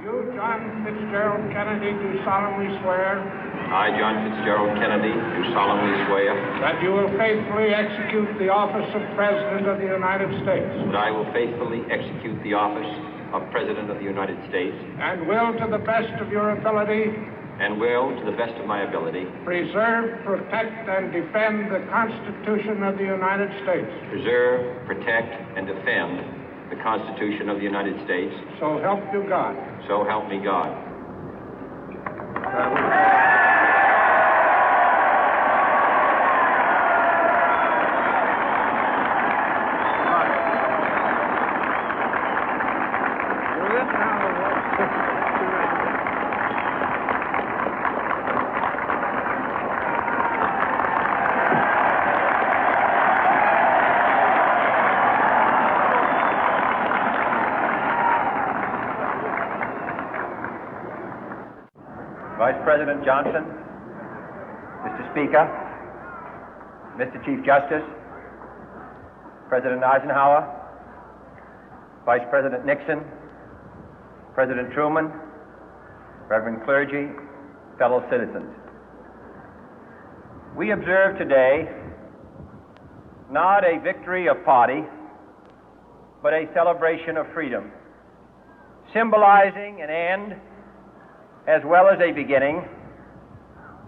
You, John Fitzgerald Kennedy, do solemnly swear. I, John Fitzgerald Kennedy, do solemnly swear. That you will faithfully execute the office of President of the United States. That I will faithfully execute the office of President of the United States. And will, to the best of your ability. And will, to the best of my ability. Preserve, protect, and defend the Constitution of the United States. Preserve, protect, and defend the Constitution of the United States. So help you God. So help me God. Vice President Johnson, Mr. Speaker, Mr. Chief Justice, President Eisenhower, Vice President Nixon, President Truman, Reverend clergy, fellow citizens. We observe today not a victory of party, but a celebration of freedom, symbolizing an end as well as a beginning,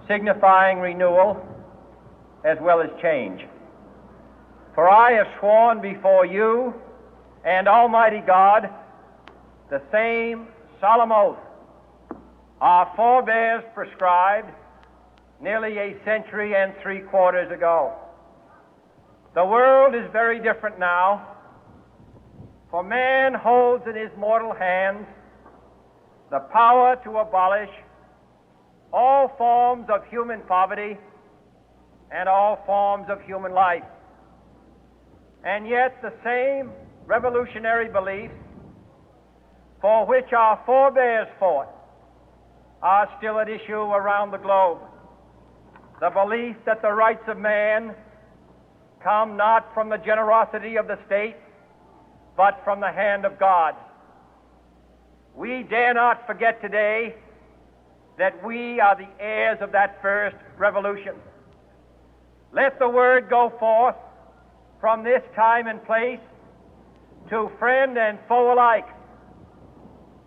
signifying renewal as well as change. For I have sworn before you and Almighty God the same solemn oath our forebears prescribed nearly a century and 3/4 ago. The world is very different now, for man holds in his mortal hands the power to abolish all forms of human poverty and all forms of human life. And yet the same revolutionary beliefs for which our forebears fought are still at issue around the globe. The belief that the rights of man come not from the generosity of the state, but from the hand of God. We dare not forget today that we are the heirs of that first revolution. Let the word go forth from this time and place to friend and foe alike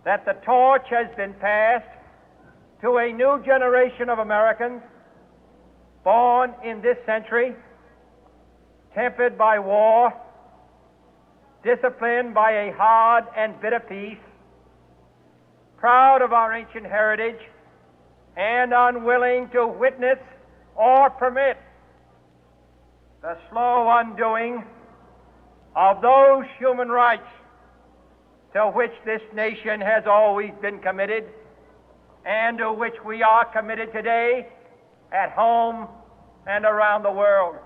that the torch has been passed to a new generation of Americans born in this century, tempered by war, disciplined by a hard and bitter peace, proud of our ancient heritage, and unwilling to witness or permit the slow undoing of those human rights to which this nation has always been committed and to which we are committed today at home and around the world.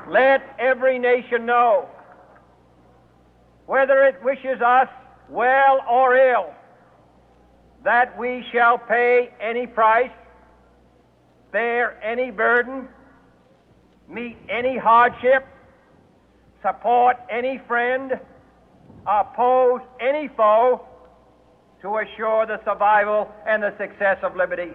Let every nation know, whether it wishes us well or ill, that we shall pay any price, bear any burden, meet any hardship, support any friend, oppose any foe to assure the survival and the success of liberty.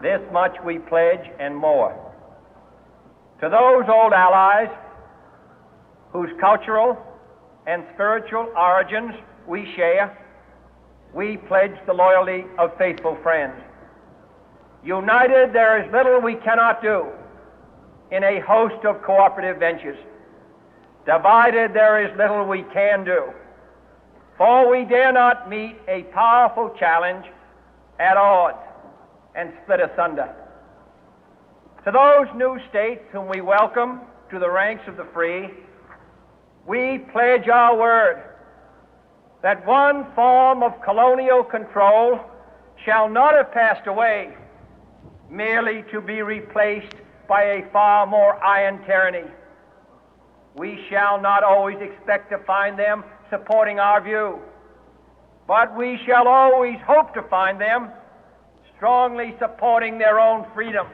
This much we pledge and more. To those old allies whose cultural and spiritual origins we share, we pledge the loyalty of faithful friends. United, there is little we cannot do in a host of cooperative ventures. Divided, there is little we can do, for we dare not meet a powerful challenge at odds and split asunder. To those new states whom we welcome to the ranks of the free, we pledge our word that one form of colonial control shall not have passed away, merely to be replaced by a far more iron tyranny. We shall not always expect to find them supporting our view, but we shall always hope to find them strongly supporting their own freedom,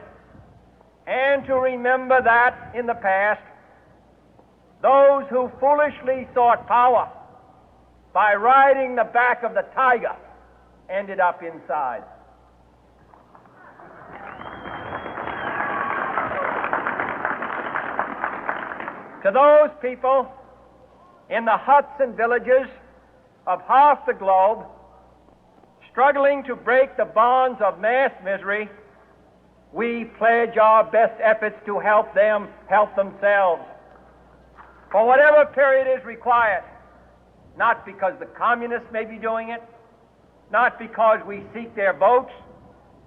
and to remember that in the past, those who foolishly sought power by riding the back of the tiger ended up inside. To those people in the huts and villages of half the globe struggling to break the bonds of mass misery, we pledge our best efforts to help them help themselves for whatever period is required, not because the communists may be doing it, not because we seek their votes,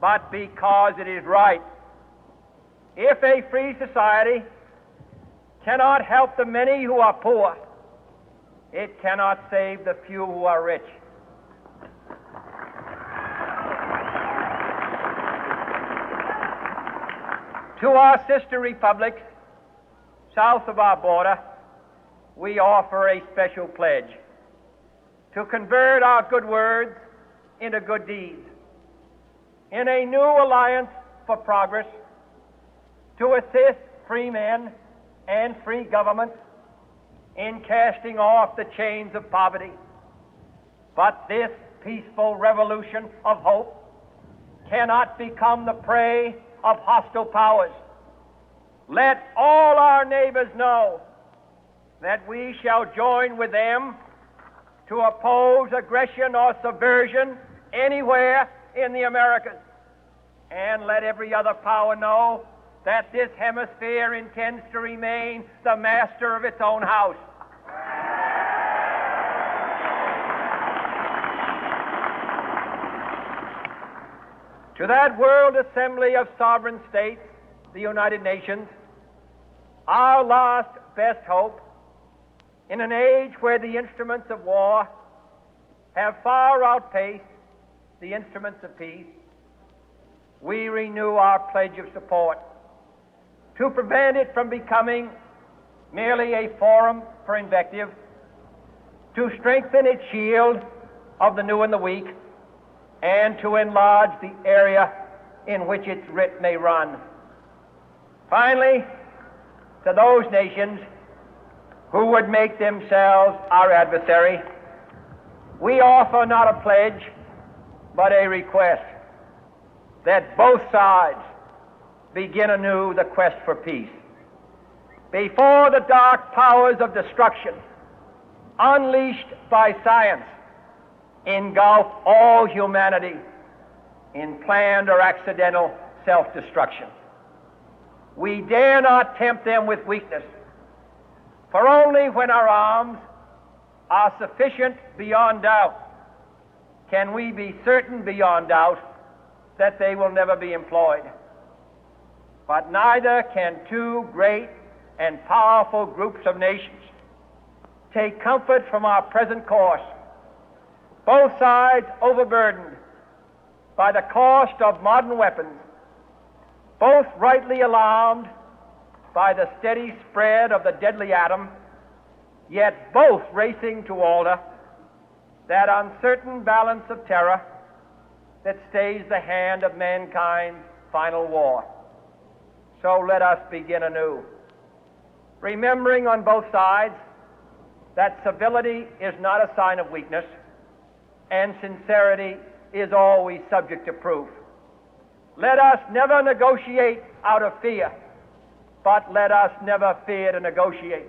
but because it is right. If a free society cannot help the many who are poor, it cannot save the few who are rich. To our sister republics south of our border, we offer a special pledge to convert our good words into good deeds, in a new alliance for progress, to assist free men and free governments in casting off the chains of poverty. But this peaceful revolution of hope cannot become the prey of hostile powers. Let all our neighbors know that we shall join with them to oppose aggression or subversion anywhere in the Americas. And let every other power know that this hemisphere intends to remain the master of its own house. To that World Assembly of Sovereign States, the United Nations, our last best hope, in an age where the instruments of war have far outpaced the instruments of peace, we renew our pledge of support to prevent it from becoming merely a forum for invective, to strengthen its shield of the new and the weak, and to enlarge the area in which its writ may run. Finally, to those nations who would make themselves our adversary, we offer not a pledge, but a request that both sides begin anew the quest for peace. Before the dark powers of destruction, unleashed by science, engulf all humanity in planned or accidental self-destruction, we dare not tempt them with weakness, for only when our arms are sufficient beyond doubt can we be certain beyond doubt that they will never be employed. But neither can two great and powerful groups of nations take comfort from our present course, both sides overburdened by the cost of modern weapons, both rightly alarmed by the steady spread of the deadly atom, yet both racing to alter that uncertain balance of terror that stays the hand of mankind's final war. So let us begin anew, remembering on both sides that civility is not a sign of weakness, and sincerity is always subject to proof. Let us never negotiate out of fear, but let us never fear to negotiate.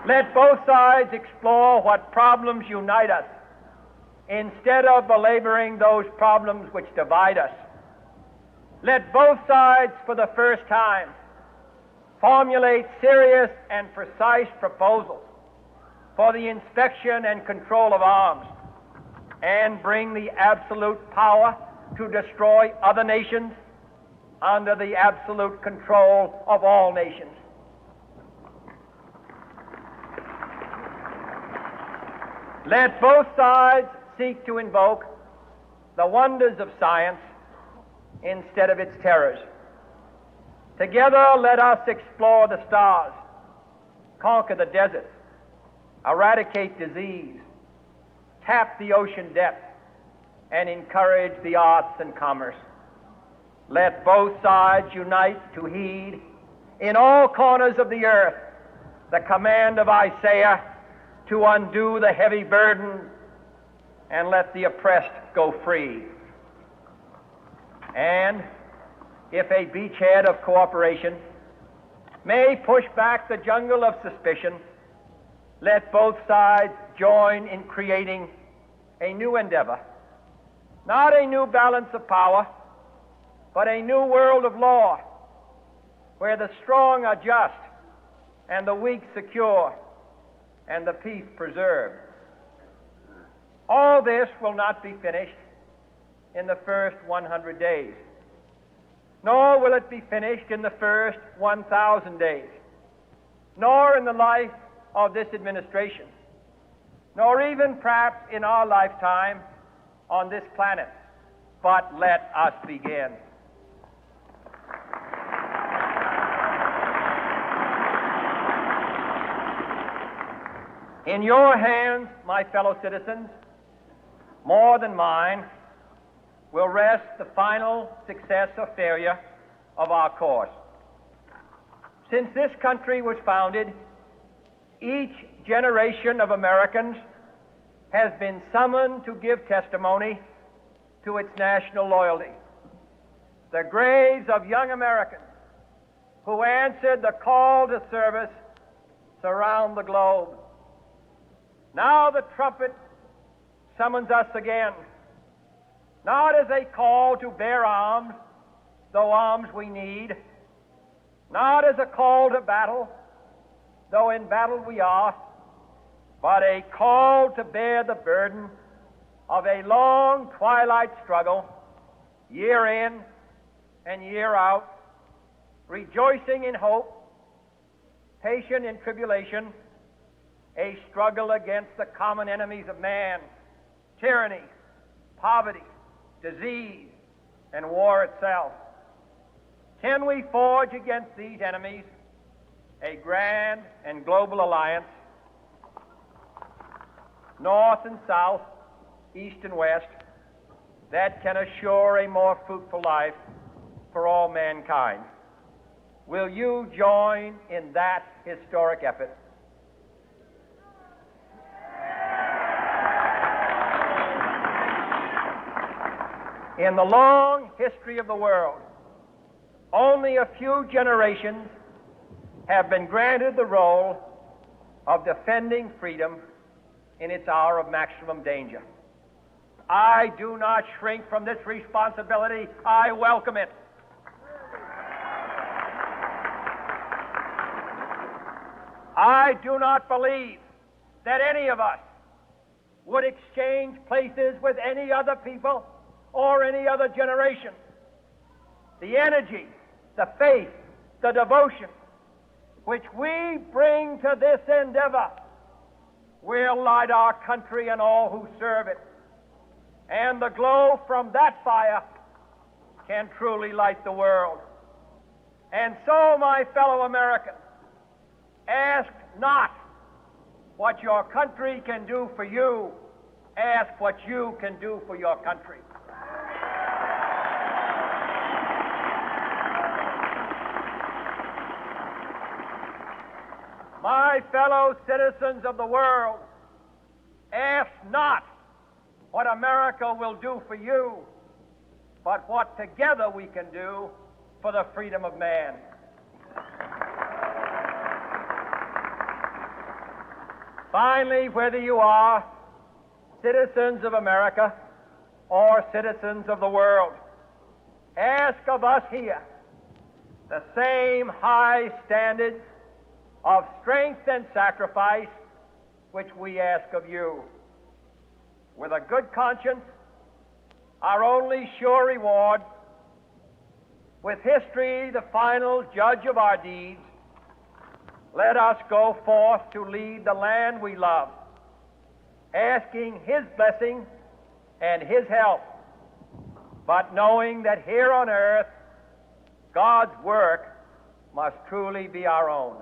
Let both sides explore what problems unite us, instead of belaboring those problems which divide us. Let both sides, for the first time, formulate serious and precise proposals for the inspection and control of arms, and bring the absolute power to destroy other nations under the absolute control of all nations. Let both sides seek to invoke the wonders of science instead of its terrors. Together, let us explore the stars, conquer the deserts, eradicate disease, tap the ocean depth, and encourage the arts and commerce. Let both sides unite to heed in all corners of the earth the command of Isaiah to undo the heavy burden and let the oppressed go free. And if a beachhead of cooperation may push back the jungle of suspicion, let both sides join in creating a new endeavor, not a new balance of power, but a new world of law, where the strong are just and the weak secure and the peace preserved. All this will not be finished in the first 100 days, nor will it be finished in the first 1,000 days, nor in the life of this administration, nor even perhaps in our lifetime on this planet. But let us begin. In your hands, my fellow citizens, more than mine, will rest the final success or failure of our course. Since this country was founded, each generation of Americans has been summoned to give testimony to its national loyalty. The graves of young Americans who answered the call to service surround the globe. Now the trumpet summons us again, not as a call to bear arms, though arms we need, not as a call to battle, though in battle we are, but a call to bear the burden of a long twilight struggle, year in and year out, rejoicing in hope, patient in tribulation, a struggle against the common enemies of man, tyranny, poverty, disease, and war itself. Can we forge against these enemies a grand and global alliance, north and south, east and west, that can assure a more fruitful life for all mankind? Will you join in that historic effort? In the long history of the world, only a few generations have been granted the role of defending freedom in its hour of maximum danger. I do not shrink from this responsibility. I welcome it. I do not believe that any of us would exchange places with any other people or any other generation. The energy, the faith, the devotion which we bring to this endeavor will light our country and all who serve it. And the glow from that fire can truly light the world. And so, my fellow Americans, ask not what your country can do for you. Ask what you can do for your country. My fellow citizens of the world, ask not what America will do for you, but what together we can do for the freedom of man. Finally, whether you are citizens of America or citizens of the world, ask of us here the same high standards of strength and sacrifice which we ask of you. With a good conscience, our only sure reward, with history the final judge of our deeds, let us go forth to lead the land we love, asking His blessing and His help, but knowing that here on earth God's work must truly be our own.